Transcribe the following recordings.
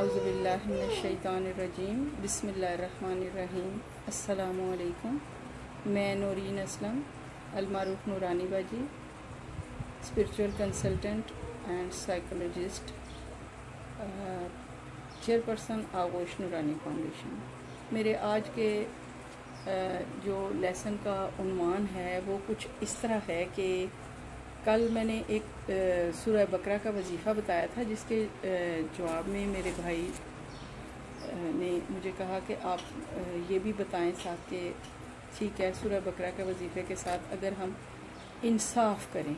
اعوذ باللہ من الشیطان الرجیم بسم اللہ الرحمن الرحیم السلام علیکم۔ میں نورین اسلم المعروف نورانی باجی، spiritual consultant and psychologist, chairperson Aghosh Noorani foundation. میرے آج کے جو لیسن کا عنوان ہے وہ کچھ اس طرح ہے کہ کل میں نے ایک سورہ بقرہ کا وظیفہ بتایا تھا، جس کے جواب میں میرے بھائی نے مجھے کہا کہ آپ یہ بھی بتائیں ساتھ کہ ٹھیک ہے، سورہ بقرہ کے وظیفے کے ساتھ اگر ہم انصاف کریں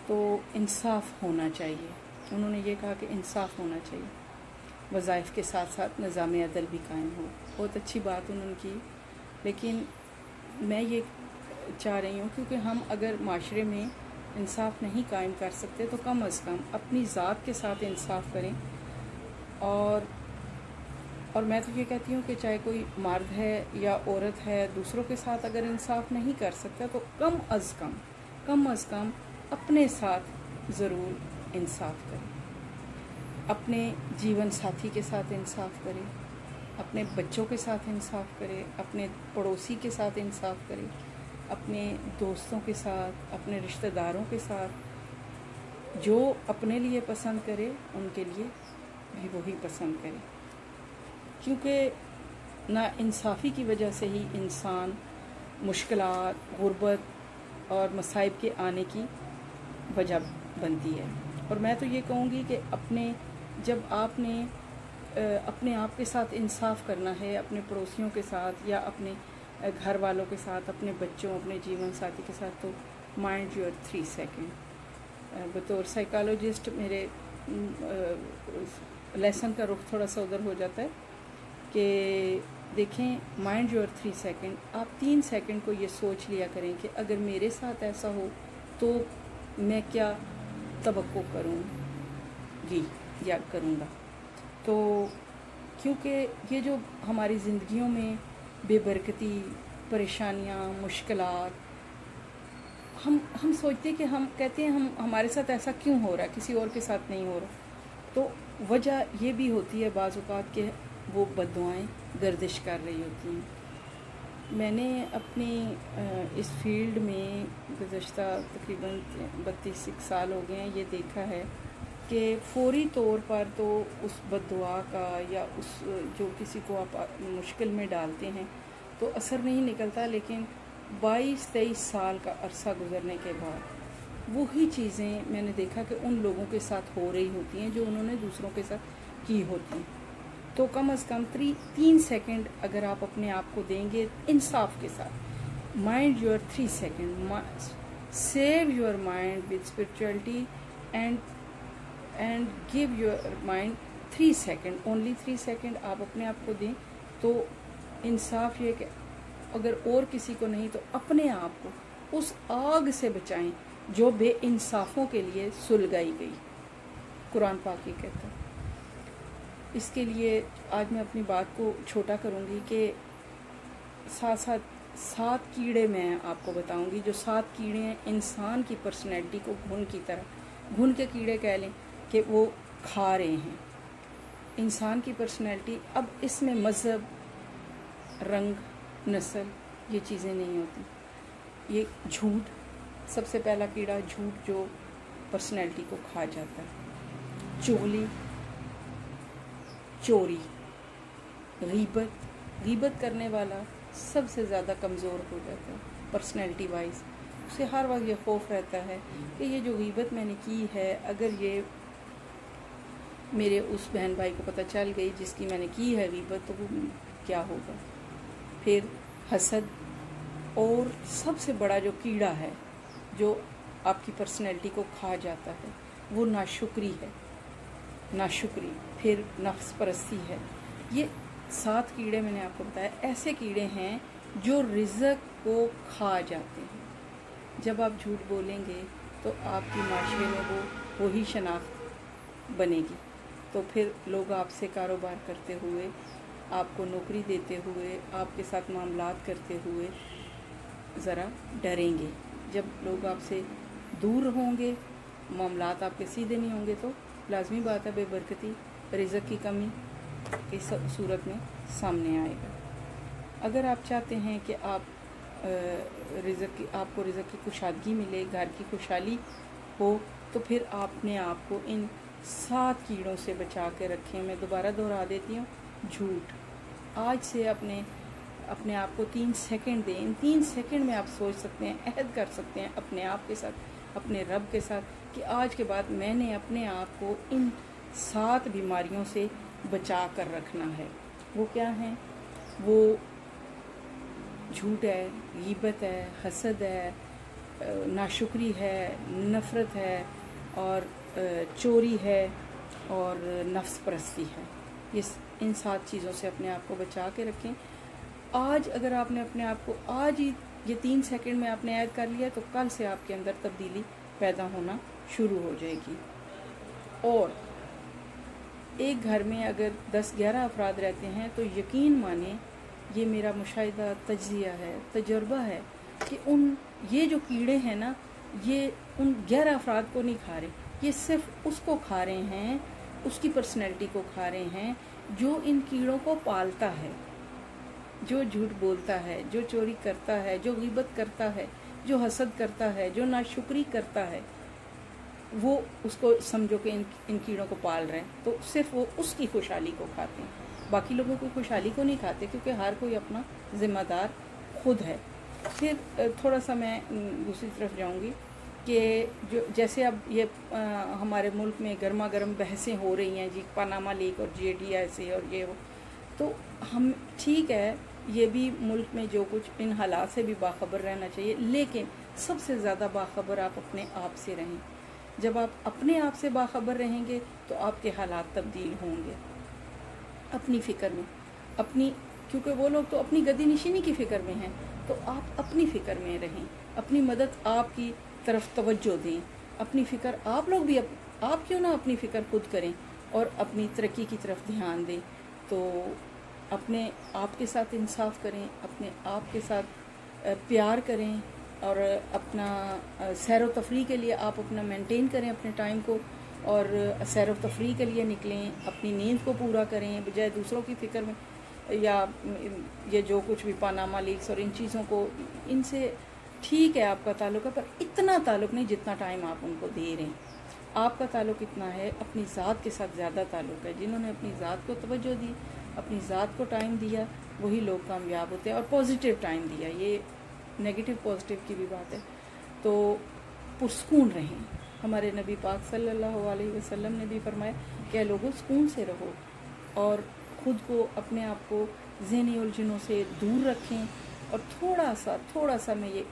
تو انصاف ہونا چاہیے۔ انہوں نے یہ کہا کہ انصاف ہونا چاہیے، وظائف کے ساتھ ساتھ نظام عدل بھی قائم ہو۔ بہت اچھی بات انہوں نے کی، لیکن میں یہ چاہ رہی ہوں کیونکہ ہم اگر معاشرے میں انصاف نہیں قائم کر سکتے تو کم از کم اپنی ذات کے ساتھ انصاف کریں۔ اور میں تو یہ کہتی ہوں کہ چاہے کوئی مرد ہے یا عورت ہے، دوسروں کے ساتھ اگر انصاف نہیں کر سکتا تو کم از کم اپنے ساتھ ضرور انصاف کریں۔ اپنے جیون ساتھی کے ساتھ انصاف کرے، اپنے بچوں کے ساتھ انصاف کرے، اپنے پڑوسی کے ساتھ انصاف کرے، اپنے دوستوں کے ساتھ، اپنے رشتہ داروں کے ساتھ۔ جو اپنے لیے پسند کرے ان کے لیے بھی وہی پسند کرے، کیونکہ نا انصافی کی وجہ سے ہی انسان مشکلات، غربت اور مصائب کے آنے کی وجہ بنتی ہے۔ اور میں تو یہ کہوں گی کہ جب آپ نے اپنے آپ کے ساتھ انصاف کرنا ہے، اپنے پڑوسیوں کے ساتھ یا اپنے گھر والوں کے ساتھ، اپنے بچوں، اپنے جیون ساتھی کے ساتھ، تو مائنڈ یور 3 سیکنڈ۔ بطور سائیکالوجسٹ میرے لیسن کا رخ تھوڑا سا ادھر ہو جاتا ہے کہ دیکھیں، مائنڈ یور 3 سیکنڈ، آپ 3 سیکنڈ کو یہ سوچ لیا کریں کہ اگر میرے ساتھ ایسا ہو تو میں کیا توقع کروں گی یا کروں گا۔ تو کیونکہ یہ جو ہماری زندگیوں میں بے برکتی، پریشانیاں، مشکلات، ہم سوچتے کہ ہم کہتے ہیں ہمارے ساتھ ایسا کیوں ہو رہا ہے، کسی اور کے ساتھ نہیں ہو رہا۔ تو وجہ یہ بھی ہوتی ہے بعض اوقات کہ وہ بددعائیں گردش کر رہی ہوتی ہیں۔ میں نے اپنی اس فیلڈ میں گزشتہ تقریباً 32 سال ہو گئے ہیں، یہ دیکھا ہے کہ فوری طور پر تو اس بددعا کا یا اس جو کسی کو آپ مشکل میں ڈالتے ہیں تو اثر نہیں نکلتا، لیکن 22-23 سال کا عرصہ گزرنے کے بعد وہی چیزیں میں نے دیکھا کہ ان لوگوں کے ساتھ ہو رہی ہوتی ہیں جو انہوں نے دوسروں کے ساتھ کی ہوتی ہیں۔ تو کم از کم 3 سیکنڈ اگر آپ اپنے آپ کو دیں گے انصاف کے ساتھ، mind your 3 second, save your mind with spirituality and give your mind 3 second, only 3 second آپ اپنے آپ کو دیں۔ تو انصاف یہ کہ اگر اور کسی کو نہیں تو اپنے آپ کو اس آگ سے بچائیں جو بے انصافوں کے لیے سلگائی گئی، قرآن پاک یہ کہتا ہے۔ اس کے لیے آج میں اپنی بات کو چھوٹا کروں گی کہ ساتھ 7 کیڑے میں آپ کو بتاؤں گی، جو 7 کیڑے ہیں انسان کی پرسنالٹی کو گھن کی طرح، گھن کے کیڑے کہہ لیں کہ وہ کھا رہے ہیں انسان کی پرسنالٹی۔ اب اس میں مذہب، رنگ، نسل، یہ چیزیں نہیں ہوتی۔ یہ جھوٹ، سب سے پہلا کیڑا جھوٹ جو پرسنالٹی کو کھا جاتا ہے۔ چغلی، چوری، غیبت کرنے والا سب سے زیادہ کمزور ہو جاتا ہے پرسنالٹی وائز۔ اسے ہر وقت یہ خوف رہتا ہے کہ یہ جو غیبت میں نے کی ہے، اگر یہ میرے اس بہن بھائی کو پتہ چل گئی جس کی میں نے کی ہے غیبت، تو وہ کیا ہوگا۔ پھر حسد، اور سب سے بڑا جو کیڑا ہے جو آپ کی پرسنالٹی کو کھا جاتا ہے وہ ناشکری ہے، ناشکری، پھر نفس پرستی ہے۔ یہ 7 کیڑے میں نے آپ کو بتایا، ایسے کیڑے ہیں جو رزق کو کھا جاتے ہیں۔ جب آپ جھوٹ بولیں گے تو آپ کی معاشرے میں وہی شناخت بنے گی، تو پھر لوگ آپ سے کاروبار کرتے ہوئے، آپ کو نوکری دیتے ہوئے، آپ کے ساتھ معاملات کرتے ہوئے ذرا ڈریں گے۔ جب لوگ آپ سے دور ہوں گے، معاملات آپ کے سیدھے نہیں ہوں گے، تو لازمی بات ہے بے برکتی رزق کی کمی کی صورت میں سامنے آئے گا۔ اگر آپ چاہتے ہیں کہ آپ کو رزق کی کشادگی ملے، گھر کی خوشحالی ہو، تو پھر آپ نے آپ کو ان 7 کیڑوں سے بچا کے رکھیں۔ میں دوبارہ دہرا دیتی ہوں، جھوٹ۔ آج سے اپنے آپ کو 3 سیکنڈ دیں۔ ان 3 سیکنڈ میں آپ سوچ سکتے ہیں، عہد کر سکتے ہیں اپنے آپ کے ساتھ، اپنے رب کے ساتھ، کہ آج کے بعد میں نے اپنے آپ کو ان 7 بیماریوں سے بچا کر رکھنا ہے۔ وہ کیا ہیں؟ وہ جھوٹ ہے، غیبت ہے، حسد ہے، ناشکری ہے، نفرت ہے، اور چوری ہے، اور نفس پرستی ہے۔ ان 7 چیزوں سے اپنے آپ کو بچا کے رکھیں۔ آج اگر آپ نے اپنے آپ کو آج ہی یہ 3 سیکنڈ میں آپ نے عائد کر لیا، تو کل سے آپ کے اندر تبدیلی پیدا ہونا شروع ہو جائے گی۔ اور ایک گھر میں اگر 10-11 افراد رہتے ہیں تو یقین مانیں، یہ میرا مشاہدہ، تجزیہ ہے، تجربہ ہے، کہ یہ جو کیڑے ہیں نا، یہ ان 11 افراد کو نہیں کھا رہے، یہ صرف اس کو کھا رہے ہیں، اس کی پرسنالٹی کو کھا رہے ہیں جو ان کیڑوں کو پالتا ہے، جو جھوٹ بولتا ہے، جو چوری کرتا ہے، جو غیبت کرتا ہے، جو حسد کرتا ہے، جو ناشکری کرتا ہے، وہ اس کو سمجھو کہ ان کیڑوں کو پال رہے ہیں، تو صرف وہ اس کی خوشحالی کو کھاتے ہیں، باقی لوگوں کی خوشحالی کو نہیں کھاتے، کیونکہ ہر کوئی اپنا ذمہ دار خود ہے۔ پھر تھوڑا سا میں دوسری طرف جاؤں گی کہ جیسے اب یہ ہمارے ملک میں گرما گرم بحثیں ہو رہی ہیں، جی پاناما لیک اور JDIC اور یہ وہ، تو ہم ٹھیک ہے، یہ بھی ملک میں جو کچھ ان حالات سے بھی باخبر رہنا چاہیے، لیکن سب سے زیادہ باخبر آپ اپنے آپ سے رہیں۔ جب آپ اپنے آپ سے باخبر رہیں گے تو آپ کے حالات تبدیل ہوں گے اپنی فکر میں، کیونکہ وہ لوگ تو اپنی گدی نشینی کی فکر میں ہیں، تو آپ اپنی فکر میں رہیں، اپنی مدد آپ کی طرف توجہ دیں، اپنی فکر آپ لوگ بھی آپ کیوں نہ اپنی فکر خود کریں اور اپنی ترقی کی طرف دھیان دیں۔ تو اپنے آپ کے ساتھ انصاف کریں، اپنے آپ کے ساتھ پیار کریں، اور اپنا سیر و تفریح کے لیے آپ اپنا مینٹین کریں اپنے ٹائم کو، اور سیر و تفریح کے لیے نکلیں، اپنی نیند کو پورا کریں بجائے دوسروں کی فکر میں، یا یہ جو کچھ بھی پاناما لیکس اور ان چیزوں کو، ان سے ٹھیک ہے آپ کا تعلق ہے، پر اتنا تعلق نہیں جتنا ٹائم آپ ان کو دے رہے ہیں۔ آپ کا تعلق اتنا ہے، اپنی ذات کے ساتھ زیادہ تعلق ہے۔ جنہوں نے اپنی ذات کو توجہ دی، اپنی ذات کو ٹائم دیا، وہی لوگ کامیاب ہوتے ہیں، اور پازیٹیو ٹائم دیا، یہ نیگیٹو پازیٹیو کی بھی بات ہے۔ تو پرسکون رہیں۔ ہمارے نبی پاک صلی اللہ علیہ وسلم نے بھی فرمایا کہ لوگوں سکون سے رہو، اور خود کو اپنے آپ کو ذہنی الجھنوں سے دور رکھیں، اور تھوڑا سا میں، یہ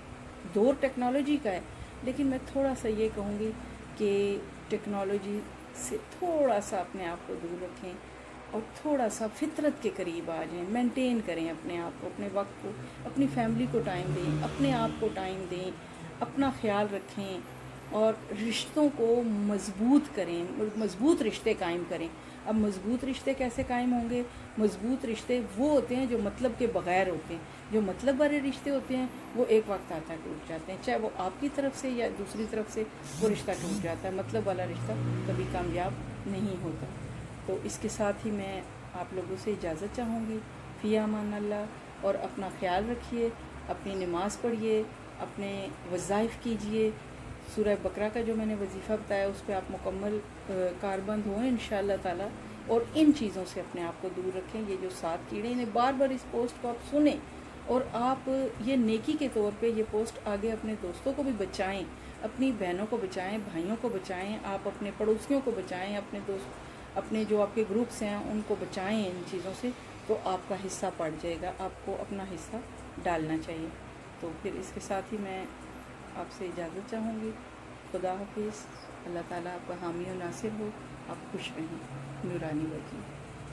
دور ٹیکنالوجی کا ہے، لیکن میں تھوڑا سا یہ کہوں گی کہ ٹیکنالوجی سے تھوڑا سا اپنے آپ کو دور رکھیں، اور تھوڑا سا فطرت کے قریب آ جائیں، مینٹین کریں اپنے آپ کو، اپنے وقت کو، اپنی فیملی کو ٹائم دیں، اپنے آپ کو ٹائم دیں، اپنا خیال رکھیں، اور رشتوں کو مضبوط کریں، مضبوط رشتے قائم کریں۔ اب مضبوط رشتے کیسے قائم ہوں گے؟ مضبوط رشتے وہ ہوتے ہیں جو مطلب کے بغیر ہوتے ہیں۔ جو مطلب والے رشتے ہوتے ہیں وہ ایک وقت آتا ہے ٹوٹ جاتے ہیں، چاہے وہ آپ کی طرف سے یا دوسری طرف سے وہ رشتہ ٹوٹ جاتا ہے۔ مطلب والا رشتہ کبھی کامیاب نہیں ہوتا۔ تو اس کے ساتھ ہی میں آپ لوگوں سے اجازت چاہوں گی۔ فی امان اللہ، اور اپنا خیال رکھیے، اپنی نماز پڑھیے، اپنے وظائف کیجیے۔ سورہ بقرہ کا جو میں نے وظیفہ بتایا اس پہ آپ مکمل کاربند ہوں انشاءاللہ تعالی، اور ان چیزوں سے اپنے آپ کو دور رکھیں۔ یہ جو 7 کیڑے، انہیں بار بار اس پوسٹ کو آپ سنیں، اور آپ یہ نیکی کے طور پہ یہ پوسٹ آگے اپنے دوستوں کو بھی بچائیں، اپنی بہنوں کو بچائیں، بھائیوں کو بچائیں، آپ اپنے پڑوسیوں کو بچائیں، اپنے جو آپ کے گروپس ہیں ان کو بچائیں ان چیزوں سے، تو آپ کا حصہ پڑ جائے گا۔ آپ کو اپنا حصہ ڈالنا چاہیے۔ تو پھر اس کے ساتھ ہی میں آپ سے اجازت چاہوں گی۔ خدا حافظ۔ اللہ تعالیٰ آپ کا حامی و ناصر ہو۔ آپ خوش رہیں۔ نورانی وجہ۔